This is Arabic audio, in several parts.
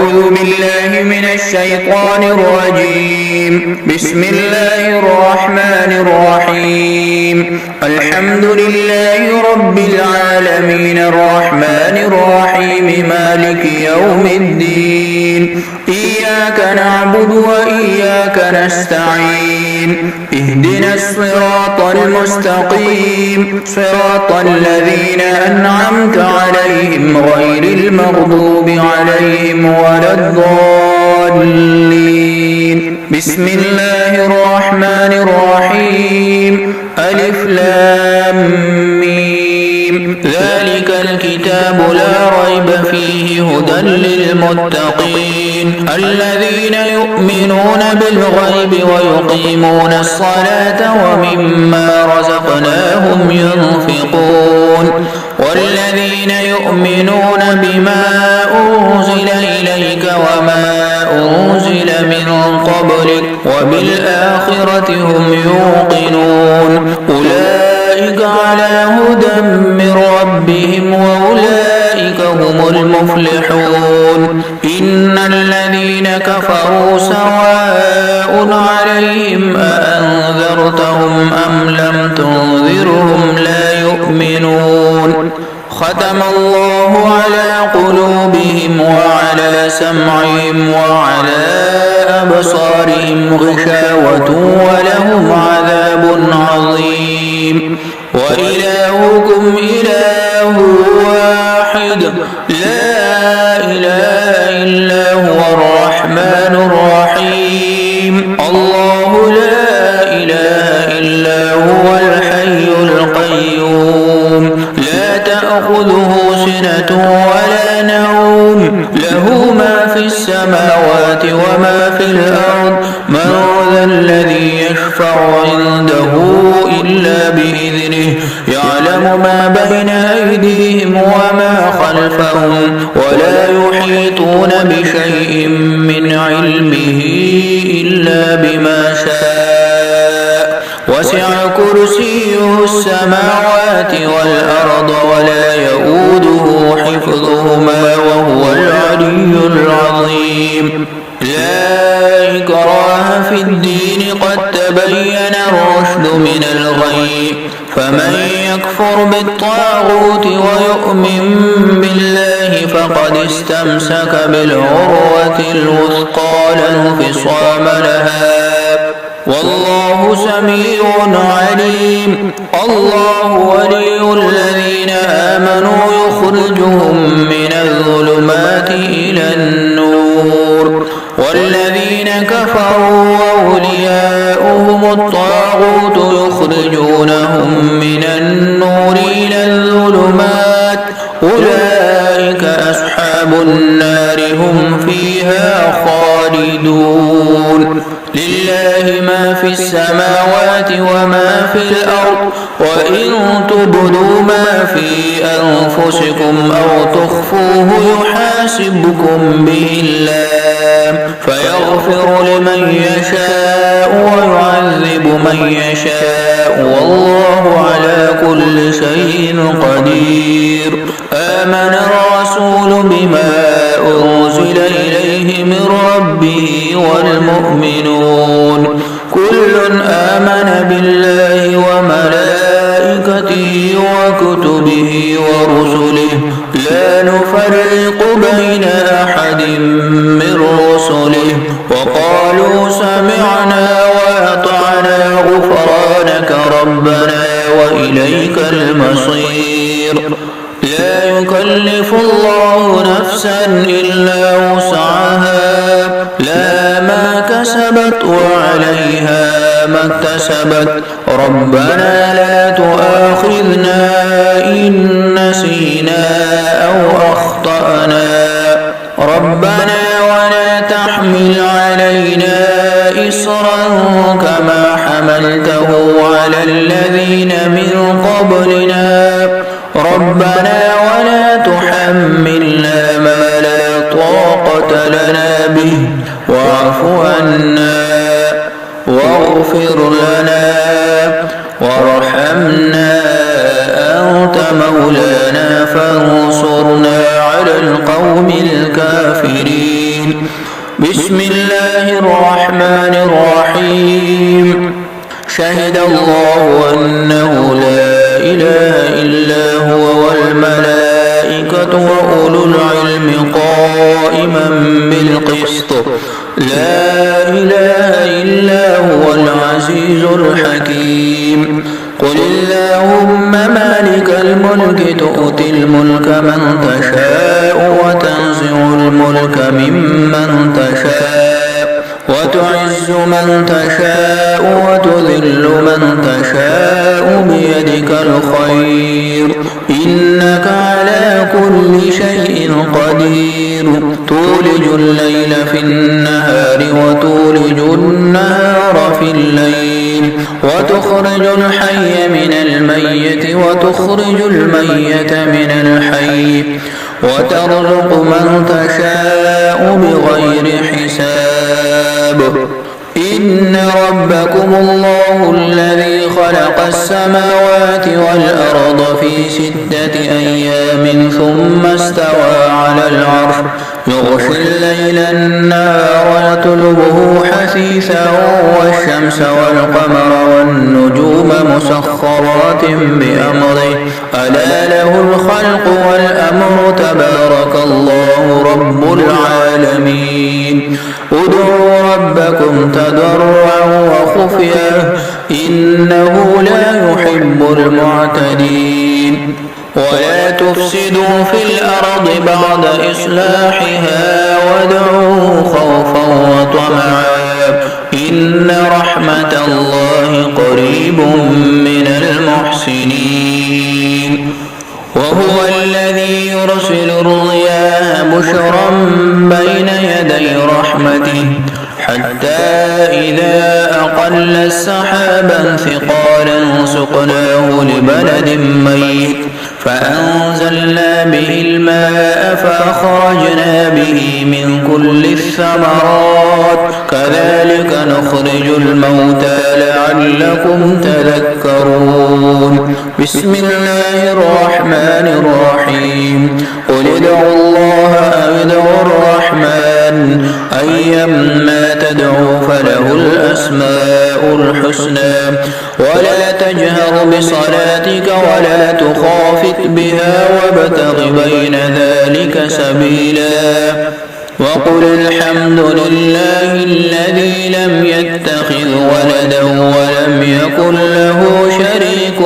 أعوذ بالله من الشيطان الرجيم. بسم الله الرحمن الرحيم. الحمد لله رب العالمين الرحمن الرحيم مالك يوم الدين. إياك نعبد وإياك نستعين. اهدنا الصراط المستقيم صراط الذين أنعمت عليهم غير المغضوب عليهم ولا الضالين. بسم الله الرحمن الرحيم. ألف لام ميم. ذلك الكتاب لا ريب فيه هدى للمتقين الذين يؤمنون بالغيب ويقيمون الصلاة ومما رزقناهم ينفقون والذين يؤمنون بما أنزل إليك وما أنزل من قبلك وبالآخرة هم يوقنون أولئك على هدى من ربهم وأولئك هم المفلحون. إن الذين كفروا سواء عليهم أأنذرتهم أم لم تنذرهم لا يؤمنون. ختم الله على قلوبهم وعلى سمعهم وعلى أبصارهم غشاوة ولهم عذاب عظيم. وإلهكم إله واحد لا إله إلا هو الرحمن الرحيم. الله لا إله إلا هو الحي القيوم لا تأخذه سنة ولا نوم له ما في السماوات وما في الأرض من ذا الذي يشفع عنده إلا بإذنه يعلم ما بين أيديهم وما خلفهم ولا يحيطون بشيء من علمه إلا بما شاء وسع كرسيه السماوات والأرض ولا يؤوده حفظهما وهو العلي العظيم. لا إكراه في الدين قد تبين الرشد من الغي فمن يكفر بالطاغوت ويؤمن بالله فقد استمسك بالعروة الوثقى لا انفصام لها والله سميع عليم. الله ولي الذين آمنوا يخرجهم من الظلمات إلى النور والذين كفروا أولياؤهم الطاغوت يخرجونهم من النور إلى الظلمات أولئك أصحاب النار هم فيها خالدون. لله ما في السماوات وما في الأرض وإن تبدوا ما في أنفسكم أو تخفوه يحاسبكم به الله فيغفر لمن يشاء ويعذب من يشاء والله على كل شيء قدير. آمن الرسول بما أنزل إليه من ربه والمؤمنون كل آمن بالله وملائكته وكتبه ورسله لا نفرق بين أحد من رسله وقالوا سمعنا وأطعنا غفرانك ربنا وإليك المصير. لا يكلف الله نفسا إلا وسعها لا ما كسبت وعليها ما اكتسبت ربنا لا تؤاخذنا إن نسينا أو أخطأنا ربنا ولا تحمل علينا إصرا كما حملته على الذين من قبلنا ربنا ولا تحملنا ما لا طاقة لنا به واعف عنا واغفر لنا وارحمنا أنت مولانا فانصرنا على القوم الكافرين. بسم الله الرحمن الرحيم شهد الله أنه لا إله إلا هو والملائكة وأولو العلم قائما بالقسط لا إله إلا هو العزيز الحكيم قل اللهم مالك الملك تؤتي الملك من تشاء وتنزع الملك ممن تشاء وتعز من تشاء وتذل من تشاء بيدك الخير إنك على كل شيء قدير تولج الليل في النهار وتولج النهار في الليل وتخرج الحي من الميت وتخرج الميت من الحي وترزق من تشاء بغير حساب إن ربكم الله الذي خلق السماوات والأرض في 6 أيام ثم استوى على العرش يغشي الليل النهار يطلبه حثيثا والشمس والقمر والنجوم مسخرات بأمره ألا له الخلق والأمر تبارك الله رب العالمين ادعوا ربكم تضرعا وخفيا إنه لا يحب المعتدين ولا تفسدوا في الأرض بعد إصلاحها وادعوه خوفا وطمعا إن رحمة الله قريب من المحسنين وهو الذي يرسل الرياح بشرا بين يدي رحمته حتى إذا أقل السحابا ثقالا سقناه لبلد ميت فأنزلنا به الماء فأخرجنا به من كل الثمرات كذلك نخرج الموتى لعلكم تذكرون بسم الله الرحمن الرحيم قل ادعوا الله أو ادعوا الرحمن أيما تدعوا فله الأسماء الحسنى ولا تجهر بصلاتك ولا تخافت بها وابتغ بين ذلك سبيلا وقل الحمد لله الذي لم يتخذ ولدا ولم يكن له شريك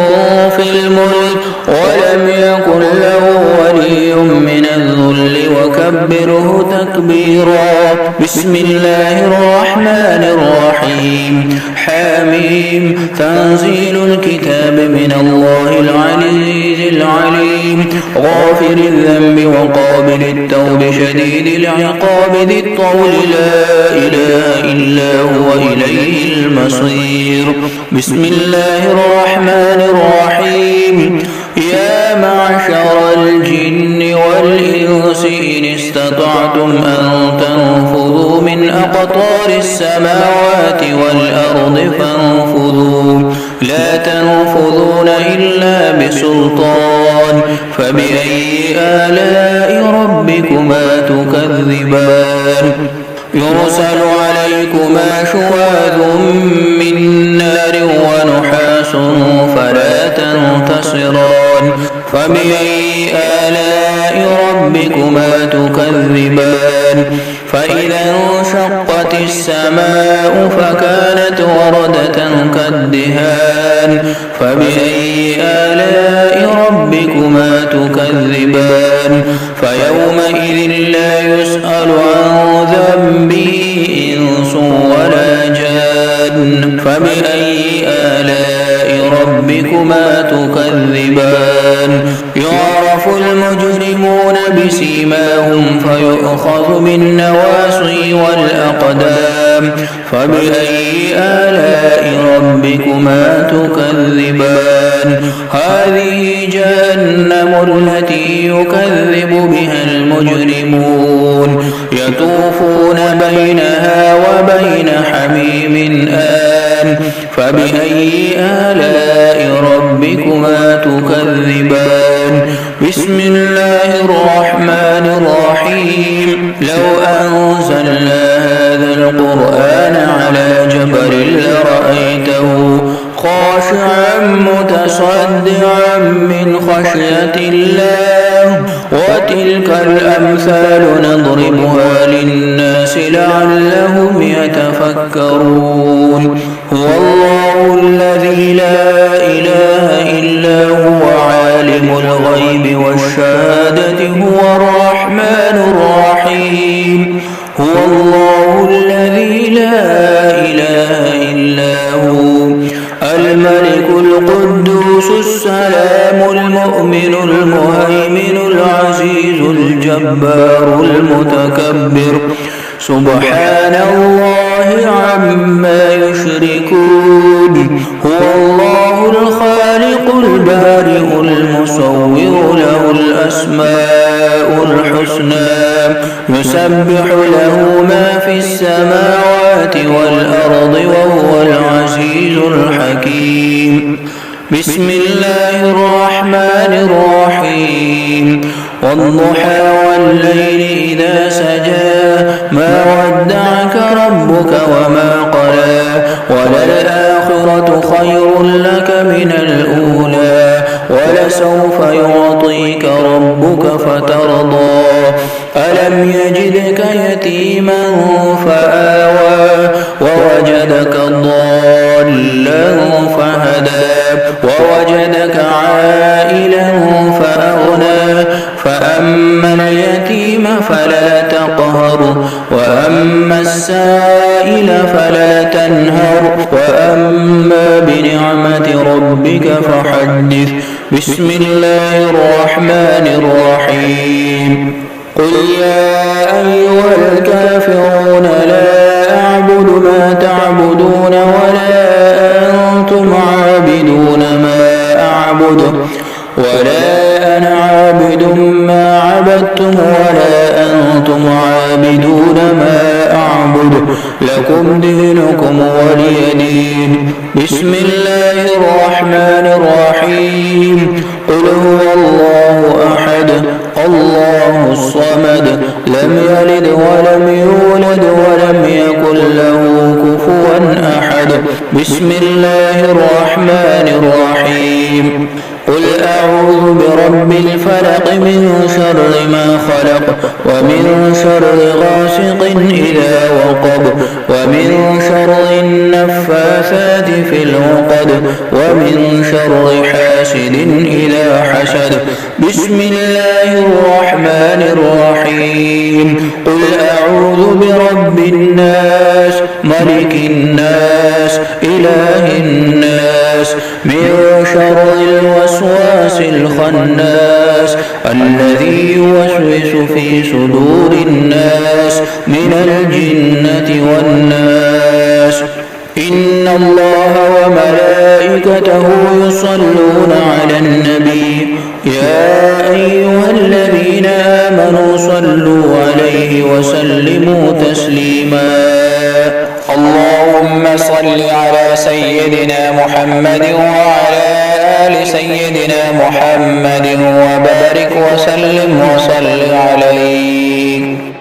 في الملك ولم يكن له ولي من الذل وكبره تكبيرا بسم الله الرحمن الرحيم حميم تنزيل الكتاب من الله العزيز العليم غافر الذنب وقابل التوب شديد العقاب ذي الطول لا إله إلا هو إليه المصير بسم الله الرحمن الرحيم يا معشر الجن والإنس إن استطعتم أن تنفذوا من أقطار السماوات والأرض فانفذوا لا تنفذون إلا بسلطان فبأي آلاء ربكما تكذبان يرسل عليكما شواذ من نار ونحاس فلا تنتصران فبأي آلاء ربكما تكذبان فإذا انشقت السماء فكانت وردة كالدهان فبأي آلاء ربكما تكذبان فيومئذ لا يسأل عن ذنبه إنس ولا جان فبأي آلاء ربكما تكذبان يعرف المجرمون بسيماهم فيؤخذ بالنواصي والأقدام فبأي آلاء ربكما تكذبان هذه جهنم التي يكذب بها المجرمون يطوفون بينها وبين حميم آن فبأي آلاء ربكما تكذبان بسم الله الرحمن الرحيم لو أنزلنا هذا القرآن على جبل لرأيته خاشعا متصدعا من خشية الله وتلك الأمثال نضربها للناس لعلهم يتفكرون هو الله الذي لا إله إلا هو عالم الغيب والشهادة هو الرحمن الرحيم هو الله الذي لا إله إلا هو الملك القدوس السلام المؤمن المهيمن العزيز الجبار المتكبر سبحان الله عما يشركون هو الله الخالق البارئ المصور له الأسماء الحسنى يسبح له ما في السماوات والأرض وهو العزيز الحكيم بسم الله الرحمن الرحيم والضحى والليل إذا سجى ما ودعك ربك وما قلى وللآخرة خير لك من الأولى ولسوف يعطيك ربك فترضى ألم يجدك يتيما فآوى ووجدك ضالا فهدى ووجدك عائلا فأغنى فأما اليتيم فلا تقهر وأما السائل فلا تنهر وأما بنعمة ربك فحدث بسم الله الرحمن الرحيم قل يا أيها الكافرون لا أعبد ما تعبدون ولا أنتم عابدون ما أعبد ولا أنا عابد ما عبدتم ولا أنتم عابدون ما أعبد لكم دينكم ولي دين بسم الله الرحمن الرحيم قل هو الله أحد الله الصمد لم يلد ولم يولد ولم يكن له كفوا أحد بسم الله الرحمن الرحيم قل أعوذ برب الفلق من شر ما خلق ومن شر غاسق إذا وقب ومن شر النفاثات في العقد ومن شر حاسد إذا حسد بسم الله الرحمن الرحيم قل أعوذ برب الناس ملك الناس إله الناس من شر الوسواس الخناس الذي يوسوس في صدور الناس من الجنة والناس إن الله وملائكته يصلون على النبي يا أيها الذين آمنوا صلوا عليه وسلموا تسليما اللهم صل على سيدنا محمد وعلى آل سيدنا محمد وبارك وسلم وصل عليه